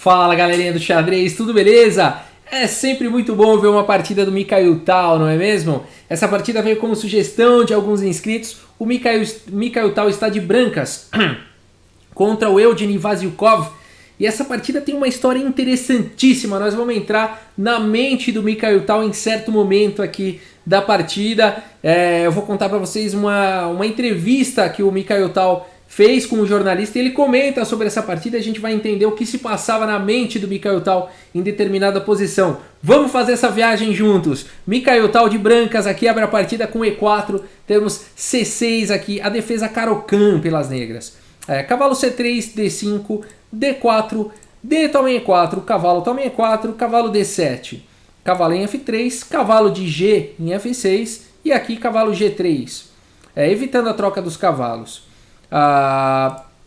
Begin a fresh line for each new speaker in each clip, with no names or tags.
Fala galerinha do xadrez, tudo beleza? É sempre muito bom ver uma partida do Mikhail Tal, não é mesmo? Essa partida veio como sugestão de alguns inscritos. O Mikhail Tal está de brancas contra o Evgeny Vasilkov. E essa partida tem uma história interessantíssima. Nós vamos entrar na mente do Mikhail Tal em certo momento aqui da partida. Eu vou contar para vocês uma entrevista que o Mikhail Tal fez com o jornalista e ele comenta sobre essa partida e a gente vai entender o que se passava na mente do Mikhail Tal em determinada posição. Vamos fazer essa viagem juntos. Mikhail Tal de brancas aqui abre a partida com E4, temos C6 aqui, a defesa Caro-Kann pelas negras. Cavalo C3, D5, D4, D toma em E4, cavalo toma em E4, cavalo D7, cavalo em F3, cavalo de G em F6 e aqui cavalo G3, evitando a troca dos cavalos.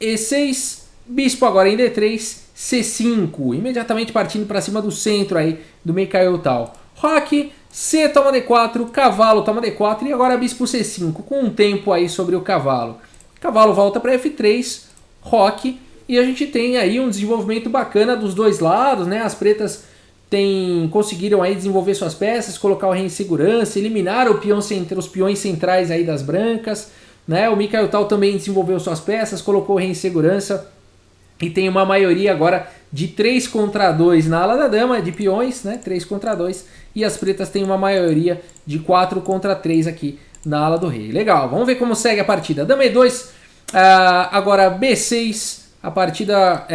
E6, bispo agora em D3, C5, imediatamente partindo para cima do centro aí do Mikhail Tal. Roque, C toma D4, cavalo toma D4 e agora bispo C5, com um tempo aí sobre o cavalo. Cavalo volta para F3, roque, e a gente tem aí um desenvolvimento bacana dos dois lados, né? As pretas conseguiram aí desenvolver suas peças, colocar o rei em segurança, eliminar os peões centrais aí das brancas. Né? O Mikhail Tal também desenvolveu suas peças, colocou o rei em segurança e tem uma maioria agora de 3 contra 2 na ala da dama, de peões, né? 3 contra 2, e as pretas têm uma maioria de 4 contra 3 aqui na ala do rei. Legal, vamos ver como segue a partida. Dama E2, agora B6, a partida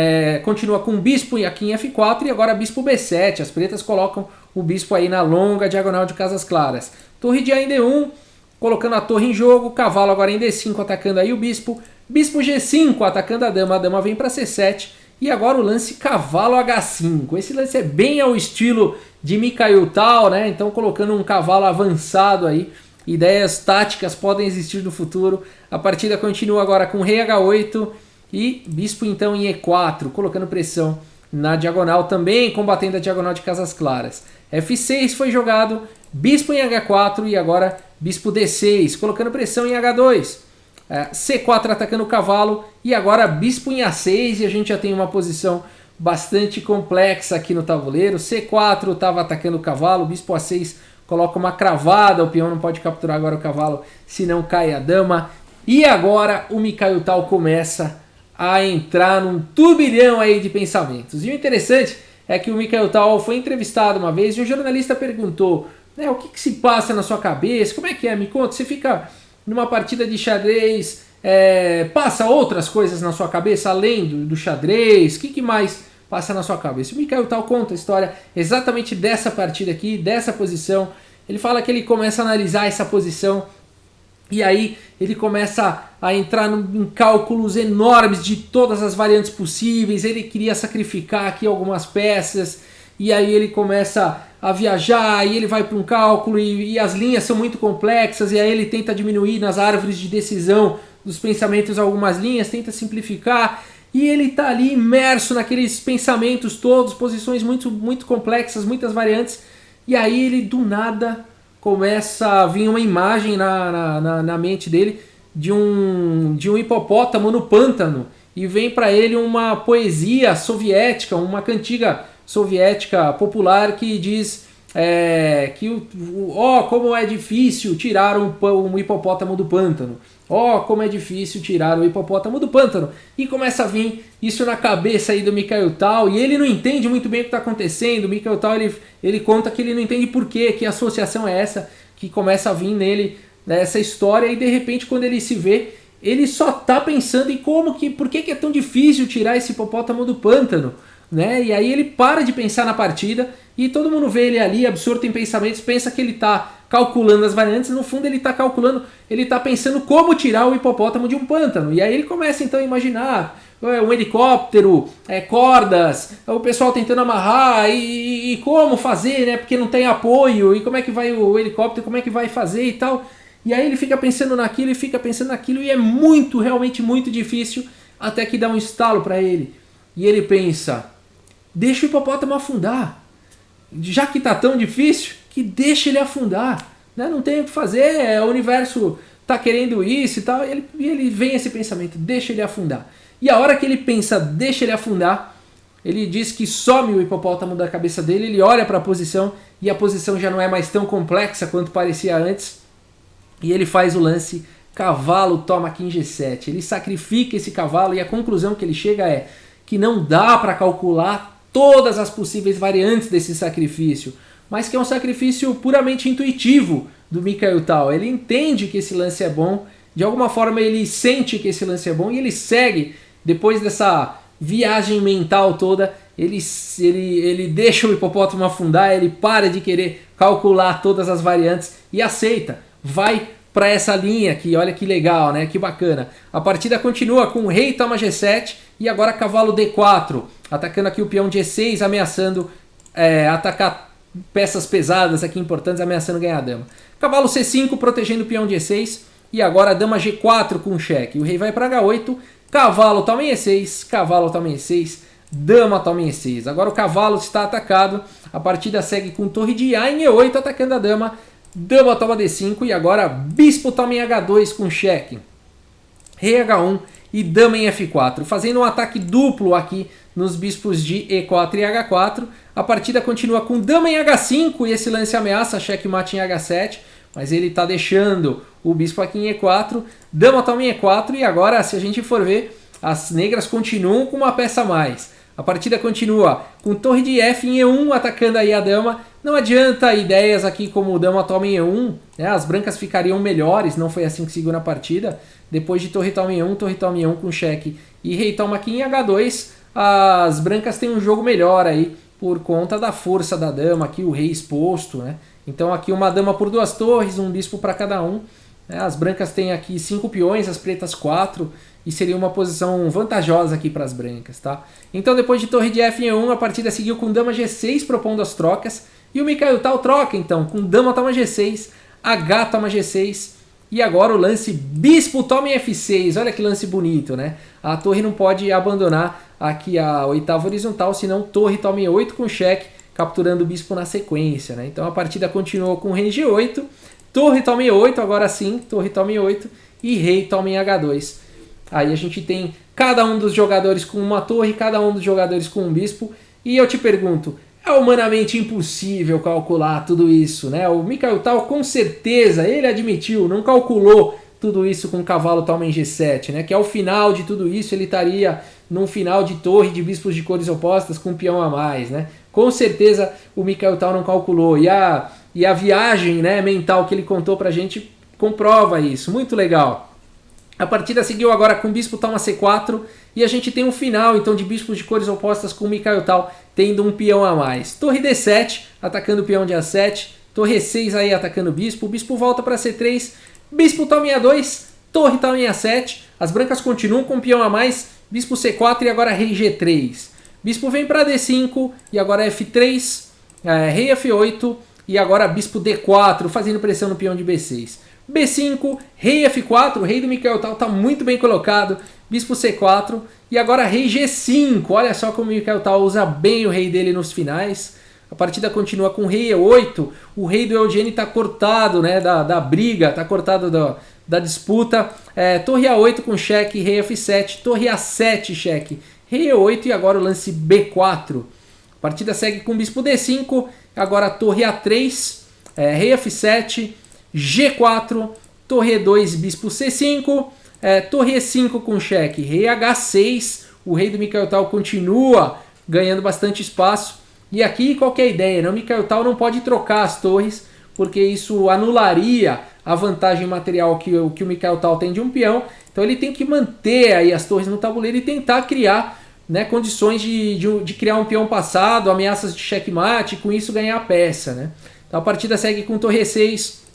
continua com bispo aqui em F4 e agora bispo B7, as pretas colocam o bispo aí na longa diagonal de casas claras. Torre de A em D1, colocando a torre em jogo, cavalo agora em D5 atacando aí o bispo, bispo G5 atacando a dama vem para C7 e agora o lance cavalo H5. Esse lance é bem ao estilo de Mikhail Tal, né? Então colocando um cavalo avançado aí, ideias táticas podem existir no futuro. A partida continua agora com rei H8 e bispo então em E4, colocando pressão na diagonal também, combatendo a diagonal de casas claras. F6 foi jogado, bispo em H4 e agora bispo D6, colocando pressão em H2. C4 atacando o cavalo e agora bispo em A6 e a gente já tem uma posição bastante complexa aqui no tabuleiro. C4 estava atacando o cavalo, bispo A6 coloca uma cravada, o peão não pode capturar agora o cavalo, senão cai a dama. E agora o Mikhail Tal começa a entrar num turbilhão aí de pensamentos. E o interessante é que o Mikhail Tal foi entrevistado uma vez e um jornalista perguntou, né, o que se passa na sua cabeça, como é que é, me conta, você fica numa partida de xadrez, passa outras coisas na sua cabeça além do xadrez, o que mais passa na sua cabeça? O Mikhail Tal conta a história exatamente dessa partida aqui, dessa posição. Ele fala que ele começa a analisar essa posição e aí ele começa a entrar em cálculos enormes de todas as variantes possíveis. Ele queria sacrificar aqui algumas peças e aí ele começa a viajar e ele vai para um cálculo e as linhas são muito complexas e aí ele tenta diminuir nas árvores de decisão dos pensamentos algumas linhas, tenta simplificar e ele está ali imerso naqueles pensamentos todos, posições muito, muito complexas, muitas variantes, e aí ele do nada começa a vir uma imagem na mente dele de um hipopótamo no pântano e vem para ele uma poesia soviética, uma cantiga soviética popular que diz como é difícil tirar um hipopótamo do pântano. Como é difícil tirar o hipopótamo do pântano. E começa a vir isso na cabeça aí do Mikhail Tal e ele não entende muito bem o que está acontecendo. O Mikhail Tal ele conta que ele não entende por quê, que associação é essa que começa a vir nele, né, essa história e de repente quando ele se vê, ele só está pensando em por que é tão difícil tirar esse hipopótamo do pântano. Né? E aí ele para de pensar na partida e todo mundo vê ele ali absorto em pensamentos, pensa que ele está calculando as variantes, no fundo ele está pensando como tirar o hipopótamo de um pântano. E aí ele começa então a imaginar um helicóptero, cordas, o pessoal tentando amarrar e como fazer, né? Porque não tem apoio, e como é que vai o helicóptero, como é que vai fazer e tal. E aí ele fica pensando naquilo e é realmente muito difícil, até que dá um estalo para ele. E ele pensa, deixa o hipopótamo afundar. Já que tá tão difícil, que deixa ele afundar. Né? Não tem o que fazer, o universo tá querendo isso e tal. E ele vem esse pensamento, deixa ele afundar. E a hora que ele pensa, deixa ele afundar, ele diz que some o hipopótamo da cabeça dele, ele olha para a posição e a posição já não é mais tão complexa quanto parecia antes. E ele faz o lance cavalo toma King G7. Ele sacrifica esse cavalo e a conclusão que ele chega é que não dá para calcular todas as possíveis variantes desse sacrifício, mas que é um sacrifício puramente intuitivo do Mikhail Tal. Ele entende que esse lance é bom, de alguma forma ele sente que esse lance é bom e ele segue, depois dessa viagem mental toda, ele deixa o hipopótamo afundar, ele para de querer calcular todas as variantes e aceita, vai para essa linha aqui, olha que legal, né? Que bacana. A partida continua com o rei toma G7 e agora cavalo D4, atacando aqui o peão G6, ameaçando atacar peças pesadas aqui importantes, ameaçando ganhar a dama. Cavalo C5 protegendo o peão G6 e agora a dama G4 com cheque. O rei vai para H8, cavalo toma em E6, cavalo toma em E6, dama toma em E6. Agora o cavalo está atacado, a partida segue com torre de A em E8 atacando a dama. Dama toma D5 e agora bispo toma em H2 com cheque. Rei H1 e dama em F4, fazendo um ataque duplo aqui nos bispos de E4 e H4. A partida continua com dama em H5 e esse lance ameaça checkmate em H7, mas ele está deixando o bispo aqui em E4. Dama toma em E4 e agora, se a gente for ver, as negras continuam com uma peça a mais. A partida continua com torre de F em E1 atacando aí a dama. Não adianta ideias aqui como dama toma em E1, né? As brancas ficariam melhores, não foi assim que seguiu na partida. Depois de torre toma em E1, torre toma em E1 com cheque e rei toma aqui em H2, as brancas têm um jogo melhor aí por conta da força da dama, aqui o rei exposto, né? Então aqui uma dama por 2 torres, um bispo para cada um. Né? As brancas têm aqui 5 peões, as pretas 4. E seria uma posição vantajosa aqui para as brancas, tá? Então depois de torre de F em E1, a partida seguiu com dama G6 propondo as trocas. E o Mikhail Tal troca então, com dama toma G6, H toma G6. E agora o lance bispo toma em F6, olha que lance bonito, né? A torre não pode abandonar aqui a oitava horizontal, senão torre toma em E8 com cheque, capturando o bispo na sequência, né? Então a partida continuou com rei G8, torre toma em E8, agora sim, torre toma em E8 e rei toma em H2. Aí a gente tem cada um dos jogadores com uma torre, cada um dos jogadores com um bispo. E eu te pergunto, é humanamente impossível calcular tudo isso, né? O Mikhail Tal com certeza, ele admitiu, não calculou tudo isso com o cavalo toma em G7, né? Que ao final de tudo isso ele estaria num final de torre de bispos de cores opostas com um peão a mais, né? Com certeza o Mikhail Tal não calculou. E a viagem, né, mental que ele contou pra gente comprova isso. Muito legal. A partida seguiu agora com bispo toma C4 e a gente tem um final então de bispos de cores opostas com o Mikhail Tal tendo um peão a mais. Torre D7 atacando o peão de A7, torre E6 aí atacando o bispo volta para C3, bispo toma em A2, torre toma em A7, as brancas continuam com um peão a mais, bispo C4 e agora rei G3. Bispo vem para D5 e agora F3, rei F8 e agora bispo D4 fazendo pressão no peão de B6. B5, rei F4, o rei do Mikhail Tal está muito bem colocado, bispo C4 e agora rei G5, olha só como o Mikhail Tal usa bem o rei dele nos finais. A partida continua com rei E8, o rei do Eugênio está cortado, né, da briga, está cortado da disputa, torre A8 com cheque, rei F7, torre A7 cheque, rei E8 e agora o lance B4. A partida segue com bispo D5, agora torre A3, rei F7, G4, torre E2, bispo C5, torre E5 com cheque, rei H6, o rei do Mikhail Tal continua ganhando bastante espaço. E aqui qual que é a ideia? Né? O Mikhail Tal não pode trocar as torres, porque isso anularia a vantagem material que o Mikhail Tal tem de um peão. Então ele tem que manter aí as torres no tabuleiro e tentar criar, né, condições de criar um peão passado, ameaças de checkmate, e com isso ganhar a peça. Né? Então a partida segue com torre E6,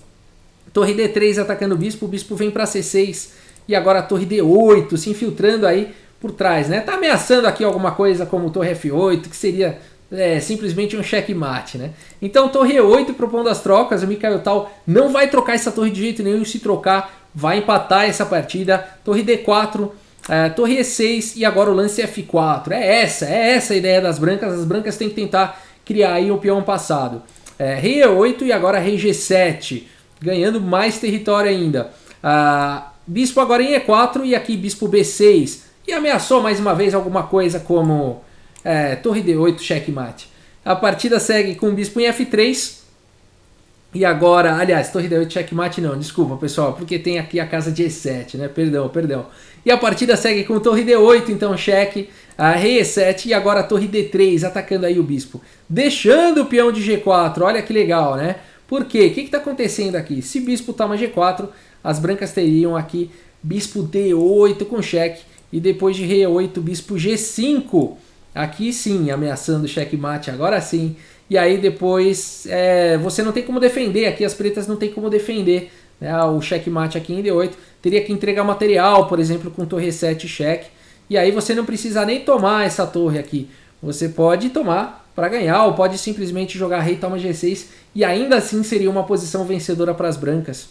torre D3 atacando o bispo vem para C6 e agora a torre D8 se infiltrando aí por trás, né? Tá ameaçando aqui alguma coisa como torre F8, que seria simplesmente um checkmate, né? Então torre E8 propondo as trocas, o Mikhail Tal não vai trocar essa torre de jeito nenhum, se trocar vai empatar essa partida. Torre D4, torre E6 e agora o lance F4. É essa a ideia das brancas, as brancas têm que tentar criar aí um peão passado. Rei E8 e agora rei G7. Ganhando mais território ainda. Bispo agora em E4 e aqui bispo B6. E ameaçou mais uma vez alguma coisa como torre D8, checkmate. A partida segue com o bispo em F3. E agora, aliás, torre D8, checkmate não, desculpa pessoal, porque tem aqui a casa de E7, né? Perdão. E a partida segue com torre D8, então cheque, rei E7 e agora a torre D3, atacando aí o bispo. Deixando o peão de G4, olha que legal, né? Por quê? O que está acontecendo aqui? Se bispo toma G4, as brancas teriam aqui bispo D8 com cheque e depois de rei E8, bispo G5. Aqui sim, ameaçando o checkmate, agora sim. E aí depois você não tem como defender, aqui as pretas não tem como defender, né, o checkmate aqui em D8. Teria que entregar material, por exemplo, com torre E7 cheque. E aí você não precisa nem tomar essa torre aqui. Você pode tomar para ganhar ou pode simplesmente jogar rei toma G6 e ainda assim seria uma posição vencedora para as brancas.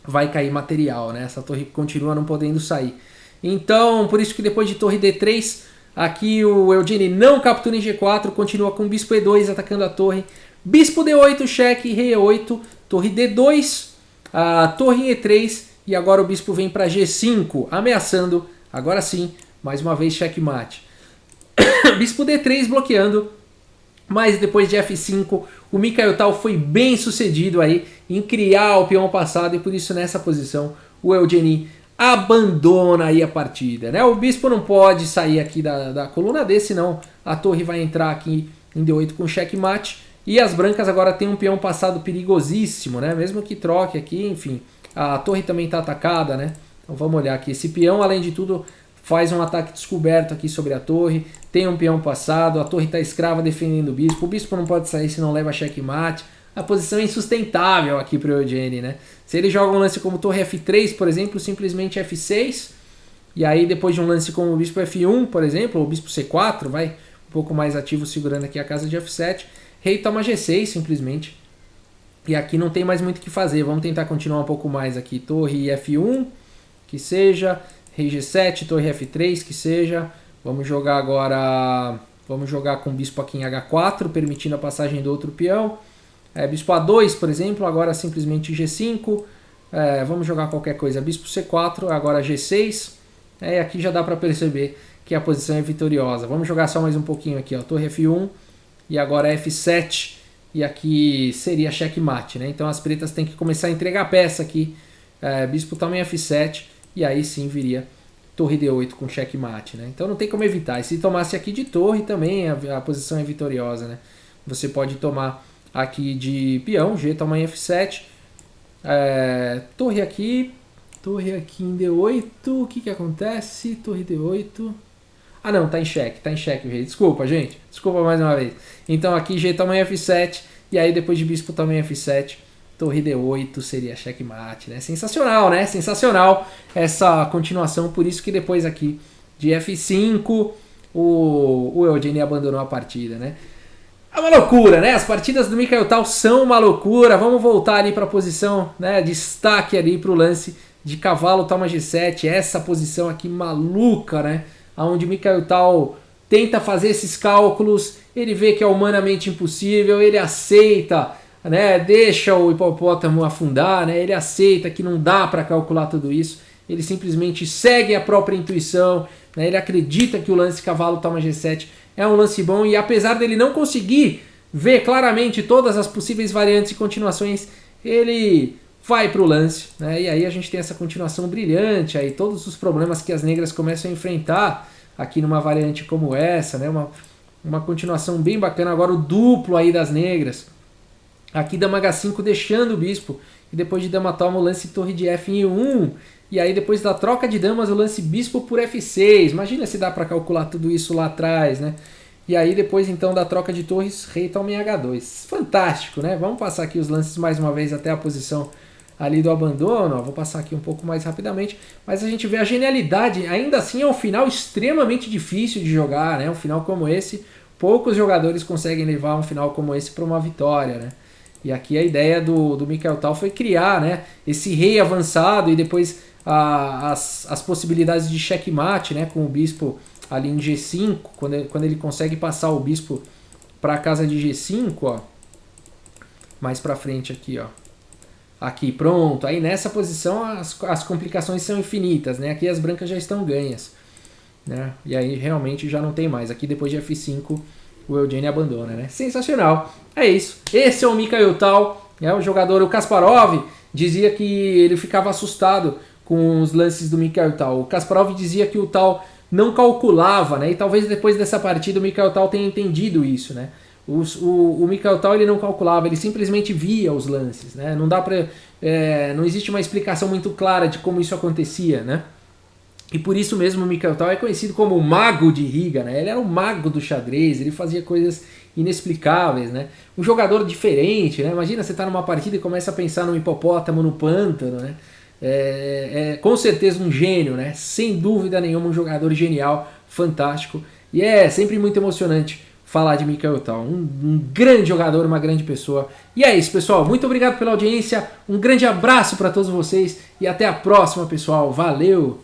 Vai cair material, né? Essa torre continua não podendo sair. Então, por isso que depois de torre D3... aqui o Eugeni não captura em G4, continua com bispo E2 atacando a torre. Bispo D8, cheque, rei E8, torre D2, a torre em E3 e agora o bispo vem para G5, ameaçando, agora sim, mais uma vez checkmate. Bispo D3 bloqueando, mas depois de F5 o Mikhail Tal foi bem sucedido aí em criar o peão passado e por isso nessa posição o Eugeni abandona aí a partida, né? O bispo não pode sair aqui da coluna D, senão a torre vai entrar aqui em D8 com checkmate. E as brancas agora tem um peão passado perigosíssimo, né? Mesmo que troque aqui, enfim. A torre também está atacada, né? Então vamos olhar aqui. Esse peão, além de tudo, faz um ataque descoberto aqui sobre a torre. Tem um peão passado, a torre está escrava defendendo o bispo. O bispo não pode sair se não leva checkmate. A posição é insustentável aqui para o Eugeni, né? Se ele joga um lance como torre F3, por exemplo, simplesmente F6, e aí depois de um lance como o bispo F1, por exemplo, ou bispo C4, vai um pouco mais ativo segurando aqui a casa de F7, rei toma G6 simplesmente, e aqui não tem mais muito o que fazer, vamos tentar continuar um pouco mais aqui, torre F1, que seja, rei G7, torre F3, que seja, vamos jogar agora, vamos jogar com o bispo aqui em H4, permitindo a passagem do outro peão, bispo A2, por exemplo, agora simplesmente G5. Vamos jogar qualquer coisa. Bispo C4, agora G6. Aqui já dá para perceber que a posição é vitoriosa. Vamos jogar só mais um pouquinho aqui. Ó, torre F1 e agora F7. E aqui seria checkmate, né? Então as pretas têm que começar a entregar a peça aqui. Bispo também F7. E aí sim viria torre D8 com checkmate, né? Então não tem como evitar. E se tomasse aqui de torre também a posição é vitoriosa, né? Você pode tomar aqui de peão, G toma em F7, torre aqui em D8, o que acontece? Torre D8, ah não, tá em xeque o rei, desculpa gente, desculpa mais uma vez. Então aqui G toma em F7, e aí depois de bispo toma em F7, torre D8 seria checkmate, né? Sensacional, né? Sensacional essa continuação, por isso que depois aqui de F5 o Eugeni abandonou a partida, né? É uma loucura, né? As partidas do Mikhail Tal são uma loucura. Vamos voltar ali para a posição, né? Destaque ali para o lance de cavalo toma G7. Essa posição aqui maluca, né? Onde Mikhail Tal tenta fazer esses cálculos. Ele vê que é humanamente impossível. Ele aceita, né? Deixa o hipopótamo afundar, né? Ele aceita que não dá para calcular tudo isso. Ele simplesmente segue a própria intuição, né? Ele acredita que o lance cavalo toma G7 é um lance bom e apesar dele não conseguir ver claramente todas as possíveis variantes e continuações, ele vai para o lance, né? E aí a gente tem essa continuação brilhante, aí todos os problemas que as negras começam a enfrentar aqui numa variante como essa, né? Uma continuação bem bacana, agora o duplo aí das negras. Aqui dama H5 deixando o bispo, e depois de dama toma o lance torre de F em 1, e aí depois da troca de damas o lance bispo por F6, imagina se dá para calcular tudo isso lá atrás, né? E aí depois então da troca de torres, rei toma em H2, fantástico, né? Vamos passar aqui os lances mais uma vez até a posição ali do abandono, ó, vou passar aqui um pouco mais rapidamente, mas a gente vê a genialidade, ainda assim é um final extremamente difícil de jogar, né? Um final como esse, poucos jogadores conseguem levar um final como esse para uma vitória, né? E aqui a ideia do Mikhail Tal foi criar, né, esse rei avançado e depois as possibilidades de checkmate, né, com o bispo ali em G5, quando ele consegue passar o bispo para a casa de G5, ó, mais para frente aqui, ó. Aqui, pronto. Aí nessa posição as complicações são infinitas, né? Aqui as brancas já estão ganhas. né? E aí realmente já não tem mais. Aqui depois de F5 o Eugênio abandona, né? Sensacional. É isso. Esse é o Mikhail Tal, o jogador. O Kasparov dizia que ele ficava assustado com os lances do Mikhail Tal. O Kasparov dizia que o Tal não calculava, né? E talvez depois dessa partida o Mikhail Tal tenha entendido isso, né? O Mikhail Tal ele não calculava, ele simplesmente via os lances, né? Não dá para, não existe uma explicação muito clara de como isso acontecia, né? E por isso mesmo o Mikhail Tal é conhecido como o mago de Riga, né? Ele era o mago do xadrez, ele fazia coisas inexplicáveis, né? Um jogador diferente, né? Imagina você tá numa partida e começa a pensar num hipopótamo no pântano, né? Com certeza um gênio, né? Sem dúvida nenhuma um jogador genial, fantástico. E é sempre muito emocionante falar de Mikhail Tal, um grande jogador, uma grande pessoa. E é isso, pessoal. Muito obrigado pela audiência, um grande abraço para todos vocês e até a próxima, pessoal. Valeu!